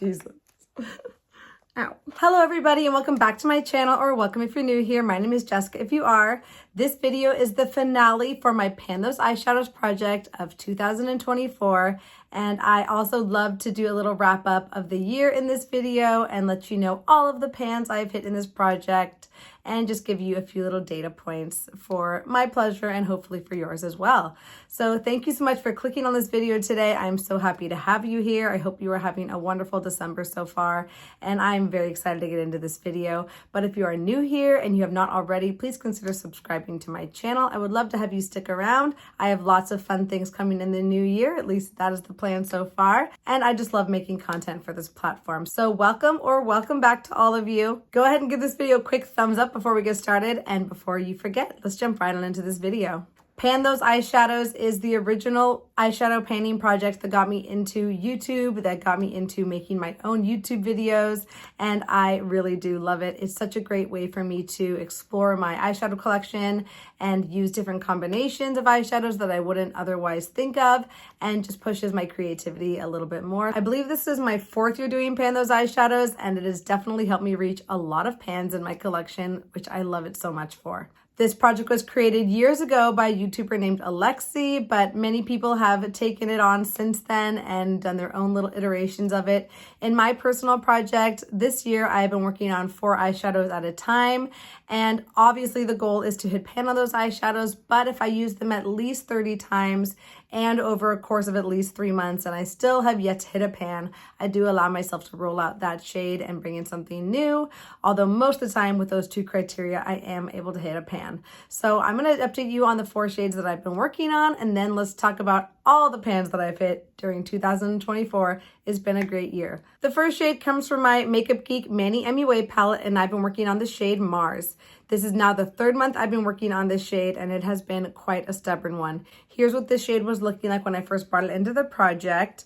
Jesus. Ow. Hello everybody and welcome back to my channel, or welcome if you're new here. My name is Jessica if you are. This video is the finale for my Pan Those Eyeshadows project of 2024. And I also love to do a little wrap up of the year in this video and let you know all of the pans I've hit in this project and just give you a few little data points for my pleasure and hopefully for yours as well. So thank you so much for clicking on this video today. I'm so happy to have you here. I hope you are having a wonderful December so far, and I'm very excited to get into this video. But if you are new here and you have not already, please consider subscribing to my channel. I would love to have you stick around. I have lots of fun things coming in the new year, at least that is the plan so far, and I just love making content for this platform. So welcome back to all of you. Go ahead and give this video a quick thumbs up before we get started, and before you forget, let's jump right on into this video. Pan Those Eyeshadows is the original eyeshadow panning project that got me into YouTube, that got me into making my own YouTube videos, and I really do love it. It's such a great way for me to explore my eyeshadow collection and use different combinations of eyeshadows that I wouldn't otherwise think of, and just pushes my creativity a little bit more. I believe this is my 4th year doing Pan Those Eyeshadows, and it has definitely helped me reach a lot of pans in my collection, which I love it so much for. This project was created years ago by a YouTuber named Alexi, but many people have taken it on since then and done their own little iterations of it. In my personal project, this year I've been working on 4 eyeshadows at a time, and obviously the goal is to hit pan on those eyeshadows, but if I use them at least 30 times and over a course of at least 3 months and I still have yet to hit a pan, I do allow myself to roll out that shade and bring in something new, although most of the time with those 2 criteria I am able to hit a pan. So I'm going to update you on the 4 shades that I've been working on, and then let's talk about all the pans that I've hit during 2024. It's been a great year. The first shade comes from my Makeup Geek Manny MUA palette, and I've been working on the shade Mars. This is now the 3rd month I've been working on this shade, and it has been quite a stubborn one. Here's what this shade was looking like when I first brought it into the project.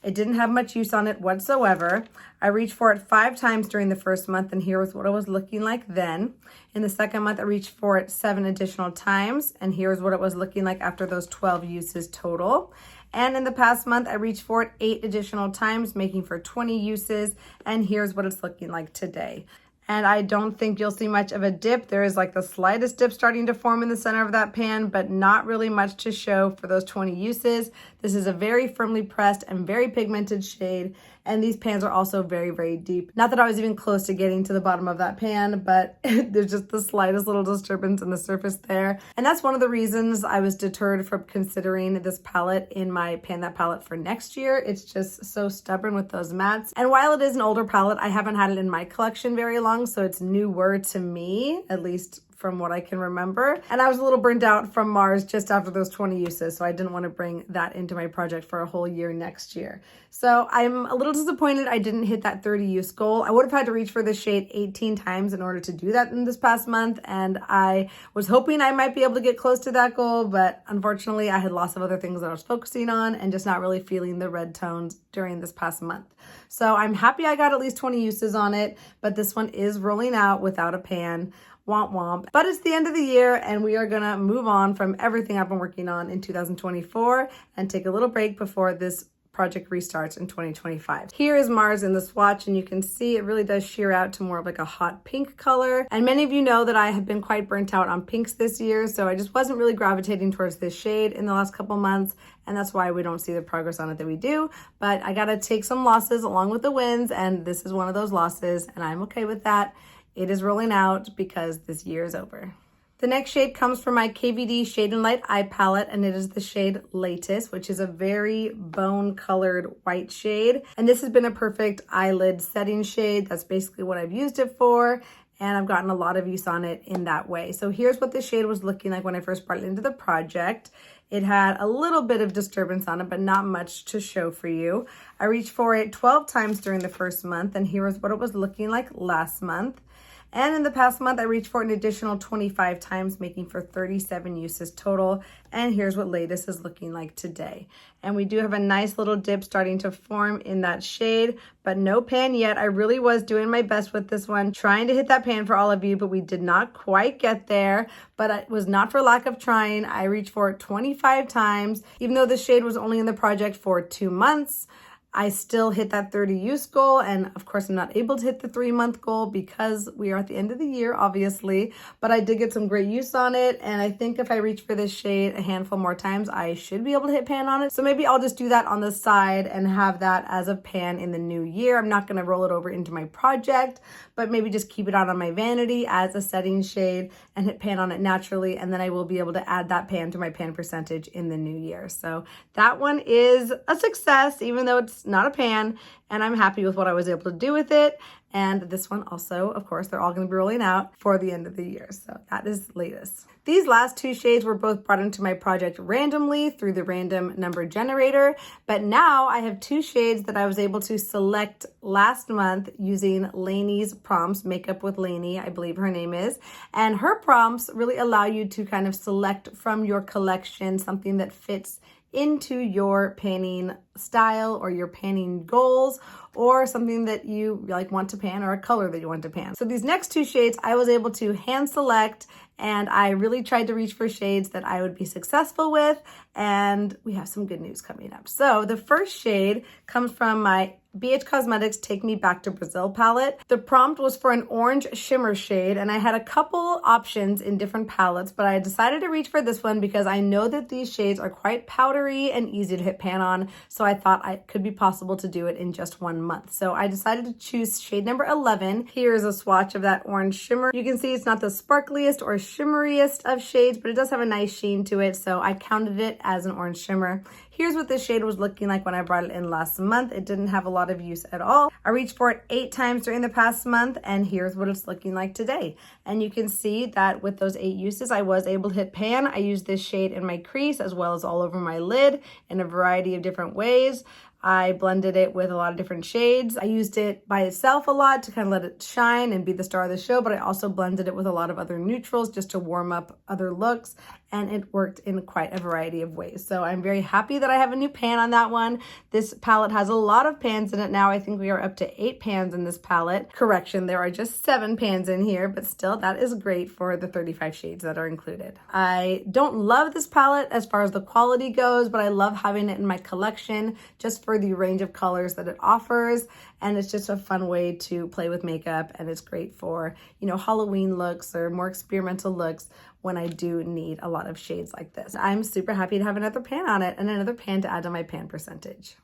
It didn't have much use on it whatsoever. I reached for it 5 times during the first month, and here was what it was looking like then. In the second month, I reached for it 7 additional times, and here's what it was looking like after those 12 uses total. And in the past month, I reached for it 8 additional times, making for 20 uses, and here's what it's looking like today. And I don't think you'll see much of a dip. There is like the slightest dip starting to form in the center of that pan, but not really much to show for those 20 uses. This is a very firmly pressed and very pigmented shade, and these pans are also very, very deep. Not that I was even close to getting to the bottom of that pan, but there's just the slightest little disturbance in the surface there. And that's one of the reasons I was deterred from considering this palette in my Pan That palette for next year. It's just so stubborn with those mattes. And while it is an older palette, I haven't had it in my collection very long, so it's newer to me, at least from what I can remember. And I was a little burnt out from Mars just after those 20 uses, so I didn't want to bring that into my project for a whole year next year. So I'm a little disappointed I didn't hit that 30 use goal. I would have had to reach for this shade 18 times in order to do that in this past month, and I was hoping I might be able to get close to that goal, but unfortunately I had lots of other things that I was focusing on and just not really feeling the red tones during this past month. So I'm happy I got at least 20 uses on it, but this one is rolling out without a pan. Womp womp. But it's the end of the year, and we are gonna move on from everything I've been working on in 2024 and take a little break before this project restarts in 2025. Here is Mars in the swatch, and you can see it really does sheer out to more of like a hot pink color. And many of you know that I have been quite burnt out on pinks this year, so I just wasn't really gravitating towards this shade in the last couple months, and that's why we don't see the progress on it that we do. But I gotta take some losses along with the wins, and this is one of those losses, and I'm okay with that. It is rolling out because this year is over. The next shade comes from my KVD Shade and Light Eye Palette, and it is the shade Latus, which is a very bone-colored white shade. And this has been a perfect eyelid setting shade. That's basically what I've used it for, and I've gotten a lot of use on it in that way. So here's what the shade was looking like when I first brought it into the project. It had a little bit of disturbance on it, but not much to show for you. I reached for it 12 times during the first month, and here is what it was looking like last month. And in the past month, I reached for an additional 25 times, making for 37 uses total. And here's what Latus is looking like today. And we do have a nice little dip starting to form in that shade, but no pan yet. I really was doing my best with this one, trying to hit that pan for all of you, but we did not quite get there. But it was not for lack of trying. I reached for it 25 times, even though the shade was only in the project for 2 months. I still hit that 30 use goal, and of course I'm not able to hit the 3-month goal because we are at the end of the year, obviously, but I did get some great use on it, and I think if I reach for this shade a handful more times, I should be able to hit pan on it. So maybe I'll just do that on the side and have that as a pan in the new year. I'm not going to roll it over into my project, but maybe just keep it on my vanity as a setting shade and hit pan on it naturally, and then I will be able to add that pan to my pan percentage in the new year. So that one is a success, even though it's not a pan, and I'm happy with what I was able to do with it. And this one also, of course, they're all going to be rolling out for the end of the year. So that is Latus. These last two shades were both brought into my project randomly through the random number generator, but now I have two shades that I was able to select last month using Lainey's prompts, Makeup with Lainey, I believe her name is, and her prompts really allow you to kind of select from your collection something that fits into your panning style or your panning goals, or something that you like want to pan, or a color that you want to pan. So these next two shades I was able to hand select, and I really tried to reach for shades that I would be successful with, and we have some good news coming up. So the first shade comes from my BH Cosmetics Take Me Back to Brazil palette. The prompt was for an orange shimmer shade, and I had a couple options in different palettes, but I decided to reach for this one because I know that these shades are quite powdery and easy to hit pan on, so I thought it could be possible to do it in just 1 month. So I decided to choose shade number 11. Here is a swatch of that orange shimmer. You can see it's not the sparkliest or shimmeriest of shades, but it does have a nice sheen to it, so I counted it as an orange shimmer. Here's what this shade was looking like when I brought it in last month. It didn't have a lot of use at all. I reached for it 8 times during the past month, and here's what it's looking like today. And you can see that with those 8 uses, I was able to hit pan. I used this shade in my crease as well as all over my lid in a variety of different ways. I blended it with a lot of different shades. I used it by itself a lot to kind of let it shine and be the star of the show, but I also blended it with a lot of other neutrals just to warm up other looks, and it worked in quite a variety of ways. So I'm very happy that I have a new pan on that one. This palette has a lot of pans in it now. I think we are up to 8 pans in this palette. Correction, there are just 7 pans in here, but still that is great for the 35 shades that are included. I don't love this palette as far as the quality goes, but I love having it in my collection just for the range of colors that it offers, and it's just a fun way to play with makeup, and it's great for, you know, Halloween looks or more experimental looks when I do need a lot of shades like this. I'm super happy to have another pan on it and another pan to add to my pan percentage.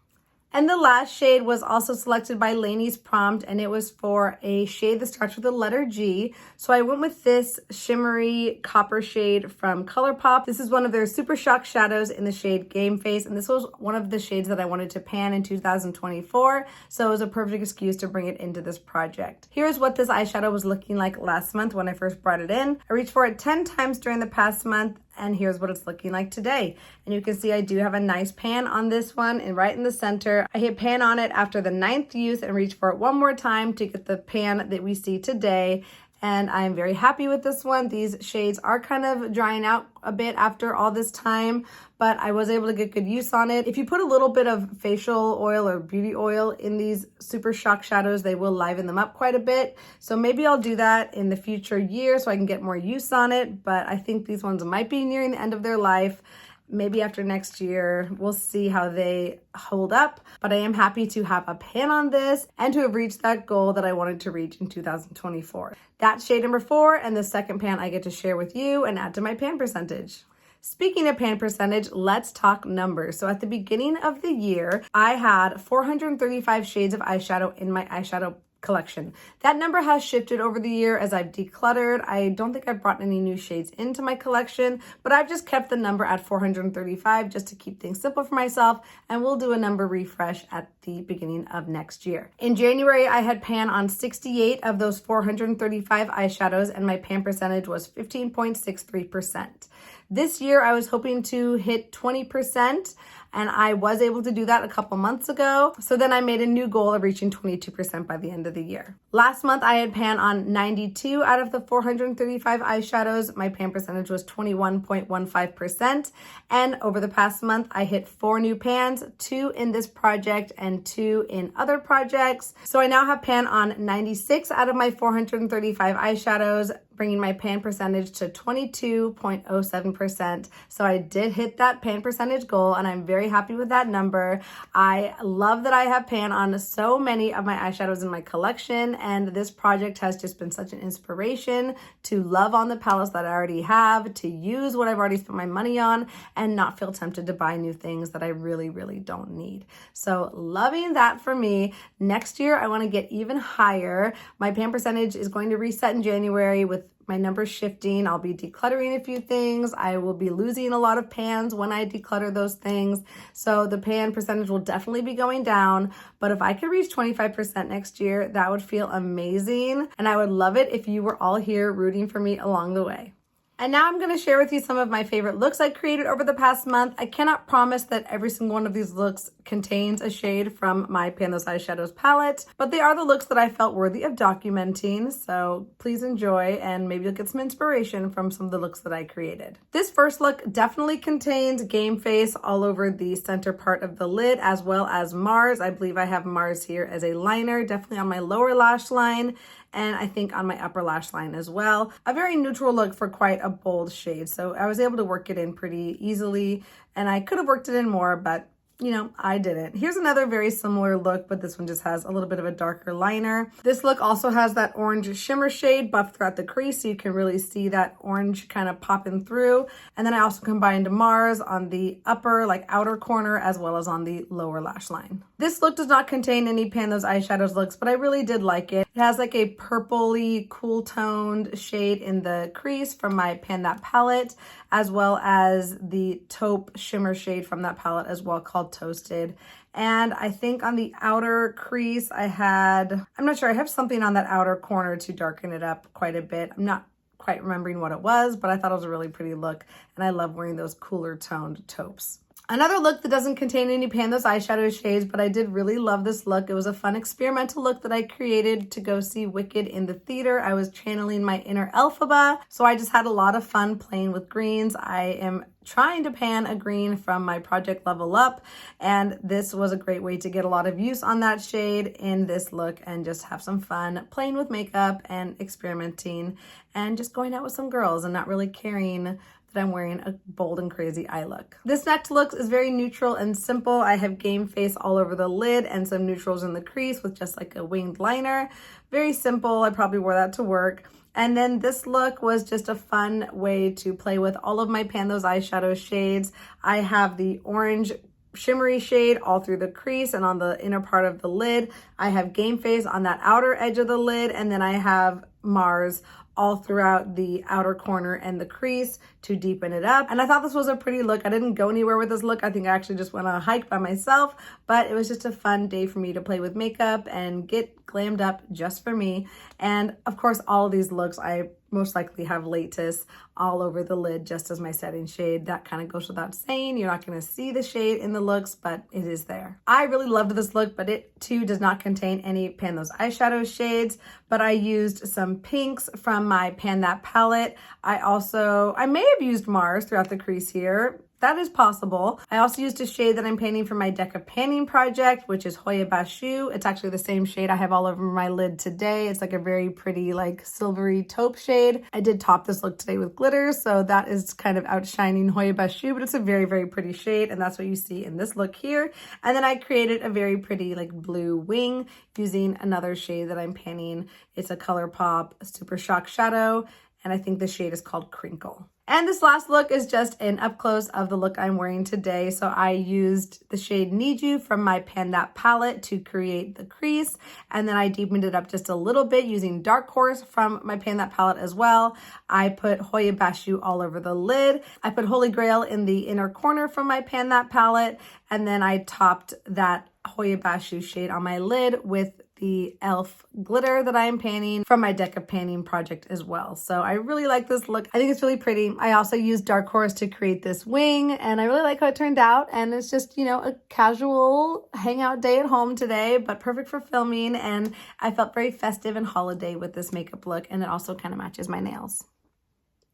And the last shade was also selected by Lainey's prompt, and it was for a shade that starts with the letter G. So I went with this shimmery copper shade from Colourpop. This is one of their Super Shock shadows in the shade Game Face, and this was one of the shades that I wanted to pan in 2024, so it was a perfect excuse to bring it into this project. Here's what this eyeshadow was looking like last month when I first brought it in. I reached for it 10 times during the past month, and here's what it's looking like today. And you can see I do have a nice pan on this one, and right in the center. I hit pan on it after the 9th use and reached for it one more time to get the pan that we see today. And I'm very happy with this one. These shades are kind of drying out a bit after all this time, but I was able to get good use on it. If you put a little bit of facial oil or beauty oil in these Super Shock shadows, they will liven them up quite a bit. So maybe I'll do that in the future year so I can get more use on it, but I think these ones might be nearing the end of their life. Maybe after next year, we'll see how they hold up, but I am happy to have a pan on this and to have reached that goal that I wanted to reach in 2024. That's shade number 4, and the second pan I get to share with you and add to my pan percentage. Speaking of pan percentage, let's talk numbers. So at the beginning of the year, I had 435 shades of eyeshadow in my eyeshadow collection. That number has shifted over the year as I've decluttered. I don't think I've brought any new shades into my collection, but I've just kept the number at 435 just to keep things simple for myself, and we'll do a number refresh at the beginning of next year. In January, I had pan on 68 of those 435 eyeshadows, and my pan percentage was 15.63%. This year, I was hoping to hit 20%, and I was able to do that a couple months ago. So then I made a new goal of reaching 22% by the end of the year. Last month, I had pan on 92 out of the 435 eyeshadows. My pan percentage was 21.15%. And over the past month, I hit 4 new pans, 2 in this project and 2 in other projects. So I now have pan on 96 out of my 435 eyeshadows, bringing my pan percentage to 22.07%. So I did hit that pan percentage goal, and I'm very very happy with that number. I love that I have pan on so many of my eyeshadows in my collection, and this project has just been such an inspiration to love on the palettes that I already have, to use what I've already spent my money on, and not feel tempted to buy new things that I really, really don't need. So loving that for me. Next year, I want to get even higher. My pan percentage is going to reset in January with my numbers shifting. I'll be decluttering a few things. I will be losing a lot of pans when I declutter those things. So the pan percentage will definitely be going down. But if I could reach 25% next year, that would feel amazing. And I would love it if you were all here rooting for me along the way. And now I'm going to share with you some of my favorite looks I created over the past month. I cannot promise that every single one of these looks contains a shade from my Pan Those Eyeshadows palette, but they are the looks that I felt worthy of documenting. So please enjoy, and maybe you'll get some inspiration from some of the looks that I created. This first look definitely contains Game Face all over the center part of the lid, as well as Mars. I believe I have Mars here as a liner, definitely on my lower lash line, and I think on my upper lash line as well. A very neutral look for quite a bold shade. So I was able to work it in pretty easily, and I could have worked it in more, but you know, I didn't. Here's another very similar look, but this one just has a little bit of a darker liner. This look also has that orange shimmer shade buffed throughout the crease, so you can really see that orange kind of popping through. And then I also combined Mars on the upper, like outer corner, as well as on the lower lash line. This look does not contain any Pan Those Eyeshadows looks, but I really did like it. It has like a purpley, cool toned shade in the crease from my Pan That palette, as well as the taupe shimmer shade from that palette as well, called Toasted. And I think on the outer crease I have something on that outer corner to darken it up quite a bit. I'm not quite remembering what it was, but I thought it was a really pretty look, and I love wearing those cooler toned taupes. Another look that doesn't contain any Pan Those Eyeshadow shades, but I did really love this look. It was a fun experimental look that I created to go see Wicked in the theater. I was channeling my inner Elphaba, so I just had a lot of fun playing with greens. I am trying to pan a green from my Project Level Up, and this was a great way to get a lot of use on that shade in this look and just have some fun playing with makeup and experimenting and just going out with some girls and not really caring that I'm wearing a bold and crazy eye look. This next look is very neutral and simple. I have Game Face all over the lid and some neutrals in the crease with just like a winged liner. Very simple. I probably wore that to work. And then this look was just a fun way to play with all of my Pan Those Eyeshadow shades. I have the orange shimmery shade all through the crease and on the inner part of the lid. I have Game Face on that outer edge of the lid, and then I have Mars all throughout the outer corner and the crease to deepen it up. And I thought this was a pretty look. I didn't go anywhere with this look. I think I actually just went on a hike by myself, but it was just a fun day for me to play with makeup and get glammed up just for me. And of course, all of these looks, I most likely have Latus all over the lid just as my setting shade. That kind of goes without saying. You're not going to see the shade in the looks, but it is there. I really loved this look, but it too does not contain any Pan Those Eyeshadow shades, but I used some pinks from my Pan That palette. I may have used Mars throughout the crease here. That is possible. I also used a shade that I'm painting for my Deck of Panning project, which is Hoya Bashu. It's actually the same shade I have all over my lid today. It's like a very pretty, like silvery taupe shade. I did top this look today with glitter, so that is kind of outshining Hoya Bashu, but it's a very, very pretty shade, and that's what you see in this look here. And then I created a very pretty like blue wing using another shade that I'm panning. It's a Colourpop Super Shock Shadow, and I think the shade is called Crinkle. And this last look is just an up close of the look I'm wearing today. So I used the shade Need You from my Pan That palette to create the crease. And then I deepened it up just a little bit using Dark Horse from my Pan That palette as well. I put Hoya Bashu all over the lid. I put Holy Grail in the inner corner from my Pan That palette. And then I topped that Hoya Bashu shade on my lid with the e.l.f. glitter that I am panning from my Deck of Panning project as well. So I really like this look. I think it's really pretty. I also used Dark Horse to create this wing, and I really like how it turned out. And it's just, you know, a casual hangout day at home today, but perfect for filming. And I felt very festive and holiday with this makeup look, and it also kind of matches my nails,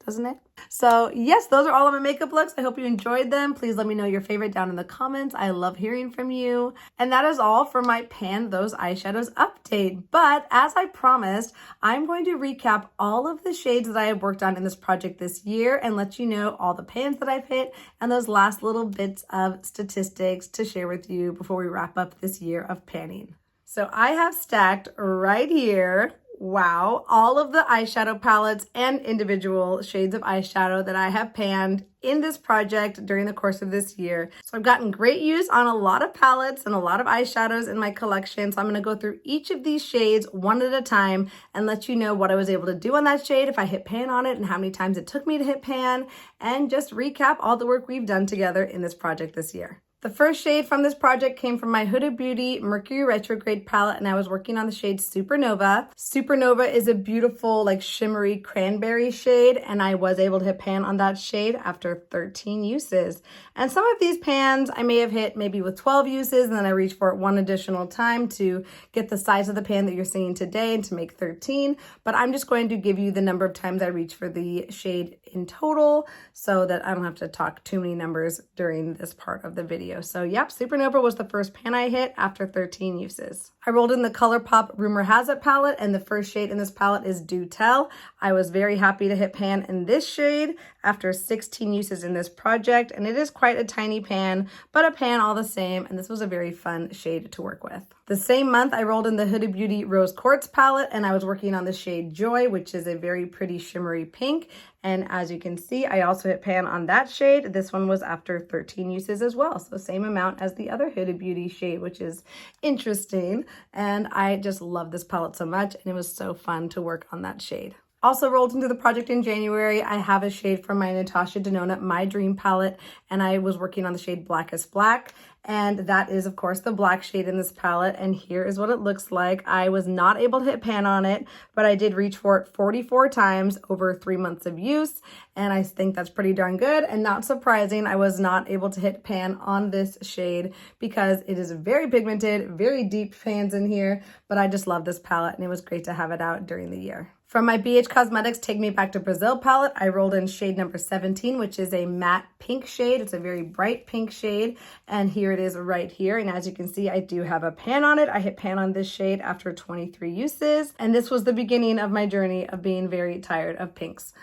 doesn't it? So yes, those are all of my makeup looks. I hope you enjoyed them. Please let me know your favorite down in the comments. I love hearing from you. And that is all for my Pan Those Eyeshadows update. date. But as I promised, I'm going to recap all of the shades that I have worked on in this project this year and let you know all the pans that I've hit and those last little bits of statistics to share with you before we wrap up this year of panning. So I have stacked right here, wow, all of the eyeshadow palettes and individual shades of eyeshadow that I have panned in this project during the course of this year. So I've gotten great use on a lot of palettes and a lot of eyeshadows in my collection. So I'm gonna go through each of these shades one at a time and let you know what I was able to do on that shade, if I hit pan on it and how many times it took me to hit pan, and just recap all the work we've done together in this project this year. The first shade from this project came from my Huda Beauty Mercury Retrograde palette, and I was working on the shade Supernova. Supernova is a beautiful, like, shimmery cranberry shade, and I was able to hit pan on that shade after 13 uses. And some of these pans I may have hit maybe with 12 uses, and then I reached for it one additional time to get the size of the pan that you're seeing today and to make 13. But I'm just going to give you the number of times I reached for the shade in total so that I don't have to talk too many numbers during this part of the video. So yep, Supernova was the first pan I hit after 13 uses. I rolled in the Colourpop Rumor Has It palette, and the first shade in this palette is Do Tell. I was very happy to hit pan in this shade after 16 uses in this project, and it is quite a tiny pan, but a pan all the same, and this was a very fun shade to work with. The same month, I rolled in the Huda Beauty Rose Quartz palette, and I was working on the shade Joy, which is a very pretty shimmery pink. And as you can see, I also hit pan on that shade. This one was after 13 uses as well, so same amount as the other Huda Beauty shade, which is interesting. And I just love this palette so much, and it was so fun to work on that shade. Also rolled into the project in January, I have a shade from my Natasha Denona My Dream palette, and I was working on the shade Blackest Black, and that is, of course, the black shade in this palette, and here is what it looks like. I was not able to hit pan on it, but I did reach for it 44 times over 3 months of use, and I think that's pretty darn good, and not surprising, I was not able to hit pan on this shade because it is very pigmented, very deep pans in here, but I just love this palette, and it was great to have it out during the year. From my BH Cosmetics Take Me Back to Brazil palette, I rolled in shade number 17, which is a matte pink shade. It's a very bright pink shade, and here it is right here. And as you can see, I do have a pan on it. I hit pan on this shade after 23 uses, and this was the beginning of my journey of being very tired of pinks.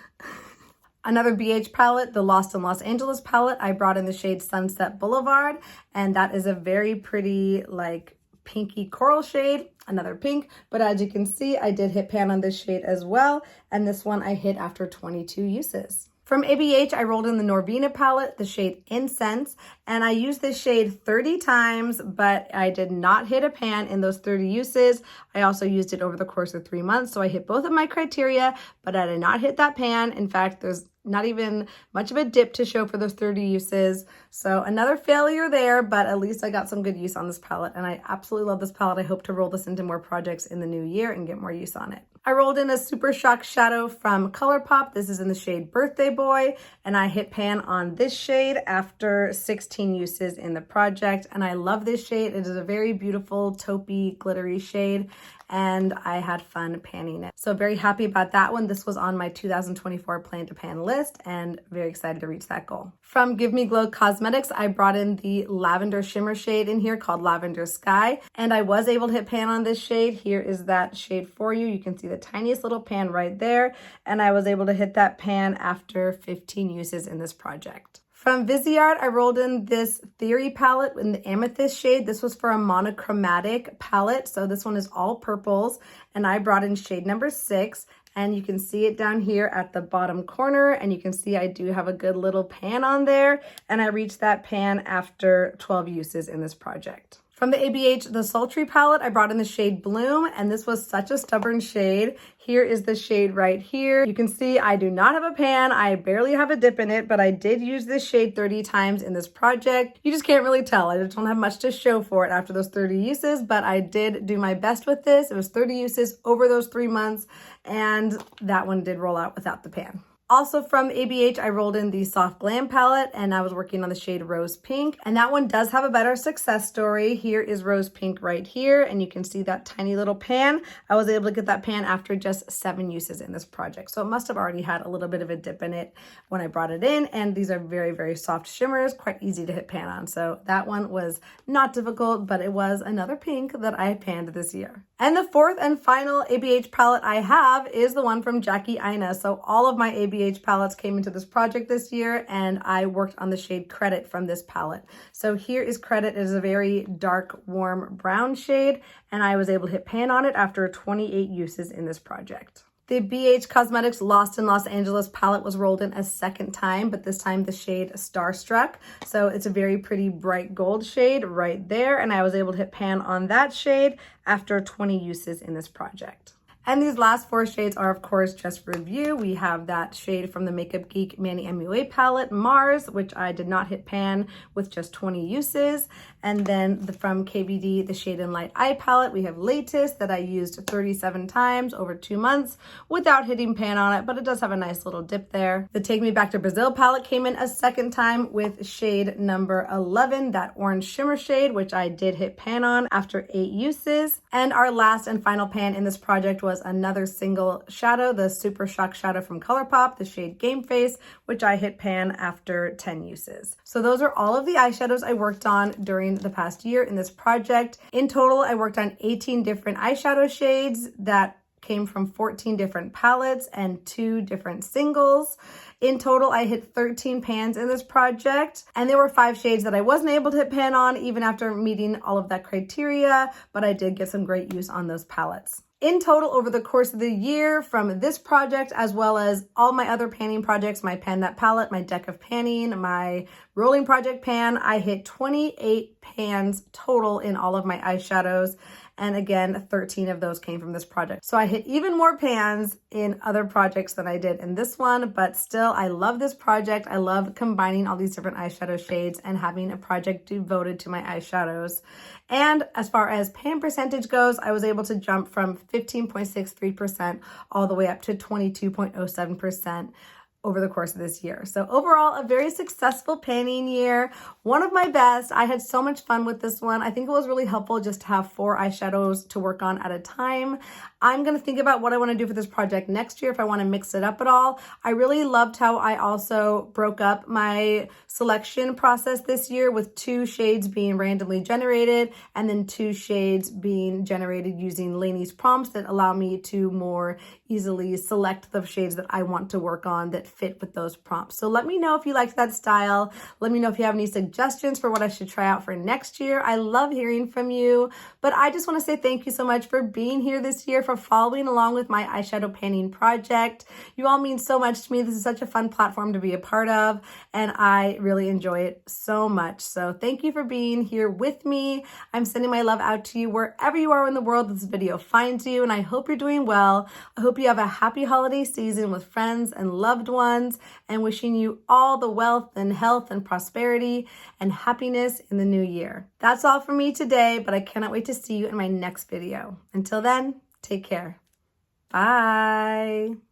Another BH palette, the Lost in Los Angeles palette, I brought in the shade Sunset Boulevard, and that is a very pretty, like, pinky coral shade, another pink, but as you can see, I did hit pan on this shade as well, and this one I hit after 22 uses. From ABH, I rolled in the Norvina palette, the shade Incense, and I used this shade 30 times, but I did not hit a pan in those 30 uses. I also used it over the course of 3 months, so I hit both of my criteria, but I did not hit that pan. In fact, there's not even much of a dip to show for those 30 uses. So another failure there, but at least I got some good use on this palette, and I absolutely love this palette. I hope to roll this into more projects in the new year and get more use on it. I rolled in a Super Shock shadow from Colourpop. This is in the shade Birthday Boy, and I hit pan on this shade after 16 uses in the project, and I love this shade. It is a very beautiful taupey glittery shade, and I had fun panning it. So very happy about that one. This was on my 2024 plan to pan list, and very excited to reach that goal. From Give Me Glow Cosmetics, I brought in the lavender shimmer shade in here called Lavender Sky, and I was able to hit pan on this shade. Here is that shade for you. You can see the tiniest little pan right there, and I was able to hit that pan after 15 uses in this project. From Viseart, I rolled in this Theory palette in the Amethyst shade. This was for a monochromatic palette, so this one is all purples, and I brought in shade number 6, and you can see it down here at the bottom corner, and you can see I do have a good little pan on there, and I reached that pan after 12 uses in this project. From the ABH The Sultry palette, I brought in the shade Bloom, and this was such a stubborn shade. Here is the shade right here. You can see I do not have a pan. I barely have a dip in it, but I did use this shade 30 times in this project. You just can't really tell. I just don't have much to show for it after those 30 uses, but I did do my best with this. It was 30 uses over those 3 months, and that one did roll out without the pan. Also from ABH, I rolled in the Soft Glam palette and I was working on the shade Rose Pink. And that one does have a better success story. Here is Rose Pink right here. And you can see that tiny little pan. I was able to get that pan after just 7 uses in this project. So it must have already had a little bit of a dip in it when I brought it in. And these are very, very soft shimmers, quite easy to hit pan on. So that one was not difficult, but it was another pink that I panned this year. And the fourth and final ABH palette I have is the one from Jackie Aina. So all of my ABH palettes came into this project this year, and I worked on the shade Credit from this palette. So here is Credit. It is a very dark, warm brown shade, and I was able to hit pan on it after 28 uses in this project. The BH Cosmetics Lost in Los Angeles palette was rolled in a second time, but this time the shade Starstruck. So it's a very pretty bright gold shade right there, and I was able to hit pan on that shade after 20 uses in this project. And these last 4 shades are, of course, just for review. We have that shade from the Makeup Geek Manny MUA palette, Mars, which I did not hit pan with just 20 uses. And then from KVD, the Shade and Light Eye palette, we have Laetus that I used 37 times over 2 months without hitting pan on it, but it does have a nice little dip there. The Take Me Back to Brazil palette came in a second time with shade number 11, that orange shimmer shade, which I did hit pan on after 8 uses. And our last and final pan in this project was another single shadow, the Super Shock shadow from Colourpop, the shade Game Face, which I hit pan after 10 uses. So those are all of the eyeshadows I worked on during the past year in this project. In total, I worked on 18 different eyeshadow shades that came from 14 different palettes and 2 different singles. In total, I hit 13 pans in this project, and there were 5 shades that I wasn't able to hit pan on even after meeting all of that criteria, but I did get some great use on those palettes. In total, over the course of the year, from this project as well as all my other panning projects, my Pan That palette, my deck of panning, my rolling project pan, I hit 28 pans total in all of my eyeshadows. And again, 13 of those came from this project. So I hit even more pans in other projects than I did in this one, but still, I love this project. I love combining all these different eyeshadow shades and having a project devoted to my eyeshadows. And as far as pan percentage goes, I was able to jump from 15.63% all the way up to 22.07%. over the course of this year. So overall, a very successful panning year, one of my best. I had so much fun with this one. I think it was really helpful just to have 4 eyeshadows to work on at a time. I'm going to think about what I want to do for this project next year if I want to mix it up at all. I really loved how I also broke up my selection process this year with 2 shades being randomly generated and then 2 shades being generated using Lainey's prompts that allow me to more easily select the shades that I want to work on that fit with those prompts. So let me know if you liked that style. Let me know if you have any suggestions for what I should try out for next year. I love hearing from you, but I just want to say thank you so much for being here this year, for following along with my eyeshadow panning project. You all mean so much to me. This is such a fun platform to be a part of, and I really enjoy it so much. So thank you for being here with me. I'm sending my love out to you wherever you are in the world this video finds you, and I hope you're doing well. I hope you have a happy holiday season with friends and loved ones, and wishing you all the wealth and health and prosperity and happiness in the new year. That's all for me today, but I cannot wait to see you in my next video. Until then, take care. Bye.